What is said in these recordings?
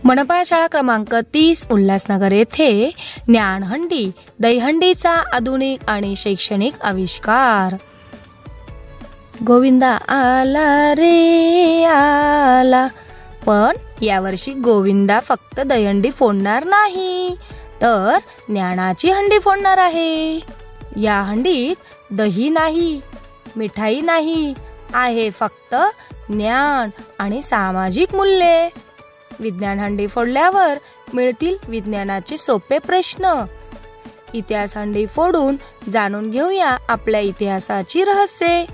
मनपा शाळा क्रमांक 30 उल्हासनगर येथे ज्ञानहंडी दहीहंडीचा आधुनिक आणि शैक्षणिक आविष्कार। गोविंदा आला रे आला, पण यावर्षी गोविंदा फक्त दहीहंडी फोडणार नाही, तर ज्ञानाची हंडी फोडणार आहे। या हंडीत दही नाही, मिठाई नाही, आहे फक्त ज्ञान आणि सामाजिक मूल्ये। विज्ञान हंडी फोडल्यावर मिळतील विज्ञानाचे सोपे प्रश्न। इतिहास हंडी फोडून जाणून घेऊया आपल्या इतिहासाची रहस्ये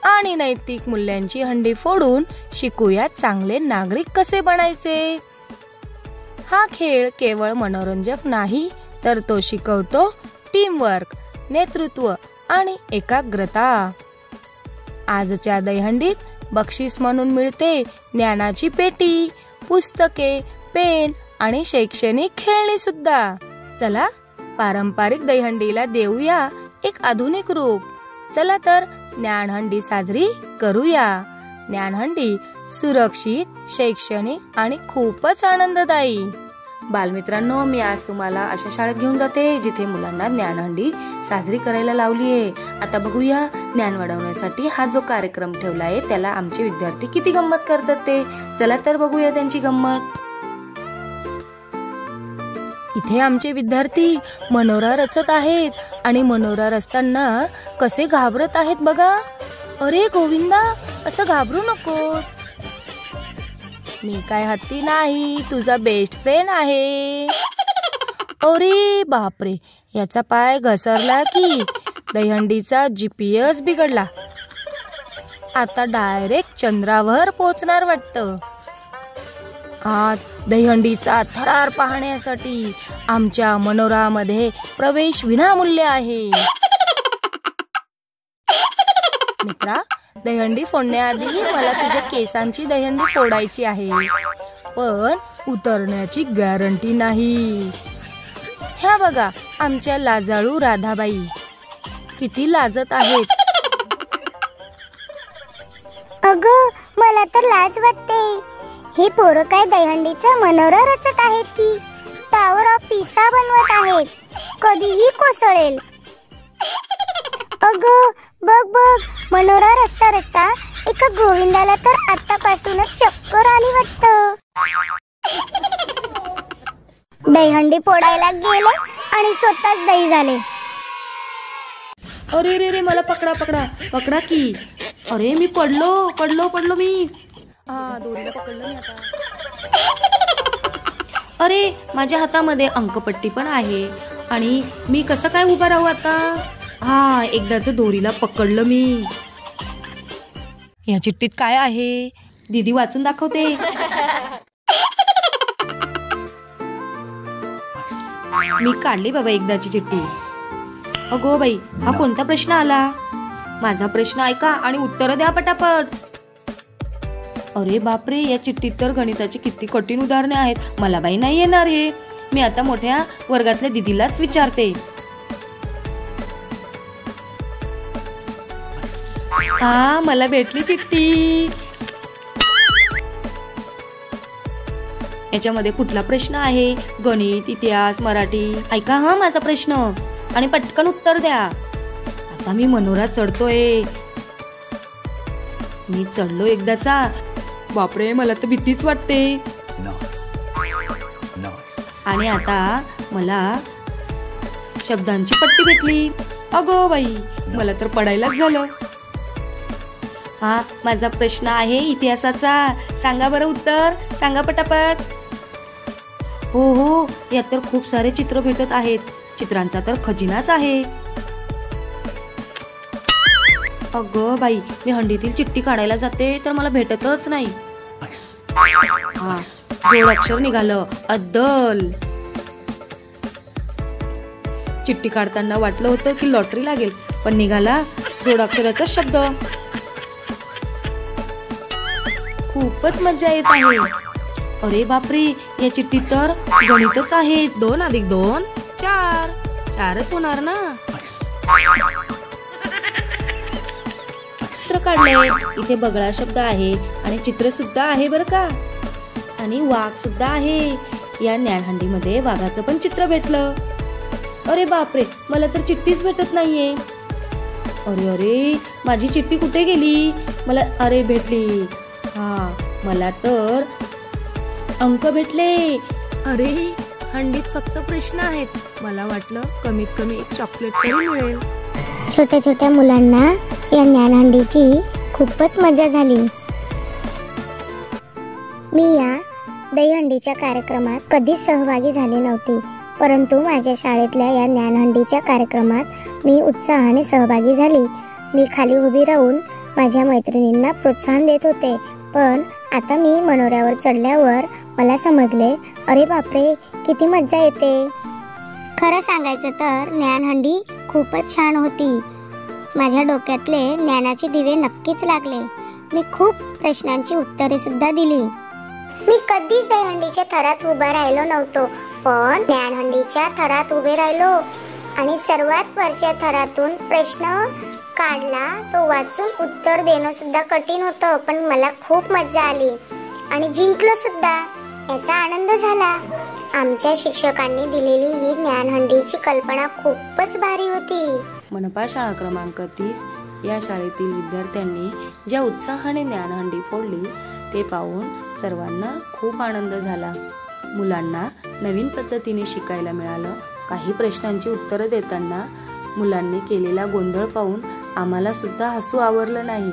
आणि नैतिक मूल्यांची हंडी फोडून शिकूया चांगले नागरिक कसे बनायचे। हा खेळ केवळ मनोरंजक नाही, तर तो शिकवतो टीमवर्क, नेतृत्व आणि एकाग्रता। आजच्या दहीहंडीत बक्षीस म्हणून मिळते ज्ञानाची पेटी, पुस्तके, पेन आणि शैक्षणिक खेळणी सुद्धा। चला पारंपरिक दहीहंडीला देऊया एक आधुनिक रूप। चला तर ज्ञानहंडी साजरी करूया। ज्ञानहंडी सुरक्षित, शैक्षणिक आणि खूपच आनंददायी। बालमित्रांनो, मी आज तुम्हाला अशा शाळेत घेऊन जाते जिथे मुलांना ज्ञानहंडी साजरी करायला लावलीये। आता बघूया ज्ञान वाढवण्यासाठी हा जो कार्यक्रम ठेवलाय त्याला आमचे विद्यार्थी किती गंमत करतात ते। चला तर बघूया त्यांची गंमत। इथे आमचे विद्यार्थी मनोरा रचत आहेत आणि मनोरा रचताना कसे घाबरत आहेत बघा। अरे गोविंदा, असं घाबरू नकोस, मी काय हत्ती नाही, तुझा बेस्ट फ्रेंड आहे। अरे बापरे, याचा पाय घसरला की दहीहंडीचा GPS बिघडला। आता डायरेक्ट चंद्रावर पोहोचणार वाटतं। आज दहीहंडीचा थरार पाहण्यासाठी आमच्या मनोरामध्ये प्रवेश विनामूल्य आहे। मित्रा, दहीहंडी फोडण्याआधी मला तुझ्या केसांची दहीहंडी फोडायची आहे, पण उतरण्याची गॅरंटी नाही। ह्या बघा आमच्या लाजाळू राधाबाई किती लाजत आहेत। अगं, मला तर लाज वाटते। हे पोरं काय दहीहंडीचा मनोरा रचत आहेत की टावर ऑफ पिसा बनवत आहेत, कधीही कोसळेल। अगं बघ बघ, मनोरा रस्ता रस्ता एका गोविंदाला तर आतापासूनच चक्कर आली वाटतं। दहीहंडी फोडायला गेले आणि स्वतःच दही झाले। अरे रे रे, मला पकडा पकडा पकडा की। अरे मी पडलो पडलो पडलो मी। दोरीला पकडलं मी आता। अरे माझ्या हातामध्ये अंकपट्टी पण आहे आणि मी कसं काय उभा राहू आता। एकदाच दोरीला पकडलं मी। या चिठ्ठीत काय आहे दीदी, वाचून दाखवते। मी काढली बाबा एकदाची चिठ्ठी। अगो बाई, हा कोणता प्रश्न आला? माझा प्रश्न ऐका आणि उत्तर द्या पटापट। अरे बापरे, या चिठ्ठीत तर गणिताची किती कठीण उदाहरणे आहेत, मला बाई नाही येणार हे। मी आता मोठ्या वर्गातल्या दीदीलाच विचारते। मला भेटली चिठ्ठी। याच्यामध्ये कुठला प्रश्न आहे? गणित, इतिहास, मराठी? ऐका माझा प्रश्न आणि पटकन उत्तर द्या। आता मी मनोरा चढतोय। मी चढलो एकदाचा। बापरे, मला तर भीतीच वाटते। आणि आता मला शब्दांची पट्टी भेटली। अगो बाई, मला तर पडायलाच झालं। माझा प्रश्न आहे इतिहासाचा, सांगा बरं उत्तर, सांगा पटापट। हो, यात तर खूप सारे चित्र भेटत आहेत, चित्रांचा तर खजिनाच आहे। अगं बाई, मी हंडीतील चिठ्ठी काढायला जाते तर मला भेटतच नाही। जोड अक्षर निघालं, अद्दल। चिठ्ठी काढताना वाटलं होतं की लॉटरी लागेल, पण निघाला जोडाक्षराचा शब्द। खूपच मजा येत आहे। अरे बापरे, या चिठ्ठीत तर गणितच आहे। 2 + 2 4, 4च होणार ना। चित्र काढले, इथे बगळा शब्द आहे आणि चित्र सुद्धा आहे बरं का। आणि वाघ सुद्धा आहे. या ज्ञानहंडीमध्ये वाघाचं पण चित्र भेटलं. अरे बापरे, मला तर चिठ्ठीच भेटत नाहीये. अरे अरे, माझी चिठ्ठी कुठे गेली? मला अरे भेटली. हा, मला तर अंक भेटले. अरे, हंडीत फक्त प्रश्न आहेत. मला वाटलं कमीत कमी एक चॉकलेट तरी मिळेल. छोट्या छोट्या मुलांना या ज्ञानहंडीची खूपच मजा झाली. मी या दहीहंडीच्या कार्यक्रमात कधीच सहभागी झाले नव्हते, परंतु माझ्या शाळेतल्या या ज्ञानहंडीच्या कार्यक्रमात मी उत्साहाने सहभागी झाली. मी खाली उभी राहून माझ्या मैत्रिणींना प्रोत्साहन देत होते. पण आता मी मनोऱ्यावर चढल्यावर मला समजले, अरे बापरे, किती मजा येते. खरं सांगायचं तर ज्ञानहंडी खूपच छान होती. माझ्या डोक्यातले ज्ञानाचे दिवे नक्कीच लागले. मी खूप प्रश्नांची उत्तरे सुद्धा दिली. मी कधीच दहीहंडीच्या थरात उभा राहिलो नव्हतो, पण ज्ञानहंडीच्या थरात उभे राहिलो आणि सर्वात वरच्या थरातून प्रश्न काढला. तो वाचून उत्तर देणं सुद्धा कठीण होतं, पण मला खूप मजा आली आणि जिंकलो सुद्धा. याचा आनंद झाला. आमच्या शिक्षकांनी दिलेली ही ज्ञानहंडीची कल्पना खूपच भारी होती. मनपा शाळा क्रमांक 30 या शाळेतील विद्यार्थ्यांनी ज्या उत्साहाने ज्ञानहंडी फोडली ते पाहून सर्वांना खूप आनंद झाला. मुलांना नवीन पद्धतीने शिकायला मिळालं. काही प्रश्नांची उत्तरं देताना मुलांनी केलेला गोंधळ पाहून आम्हाला सुद्धा हसू आवरलं नाही.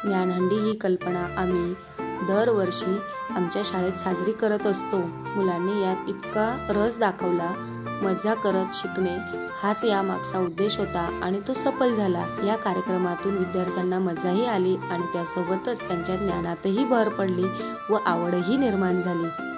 ज्ञानहंडी ही कल्पना आम्ही दरवर्षी आमच्या शाळेत साजरी करत असतो. मुलांनी यात इतका रस दाखवला. मजा करत शिकणे हाच या मागचा उद्देश होता आणि तो सफल झाला. या कार्यक्रमातून विद्यार्थ्यांना मजाही आली आणि त्यासोबतच त्यांच्या ज्ञानातही भर पडली व आवडही निर्माण झाली.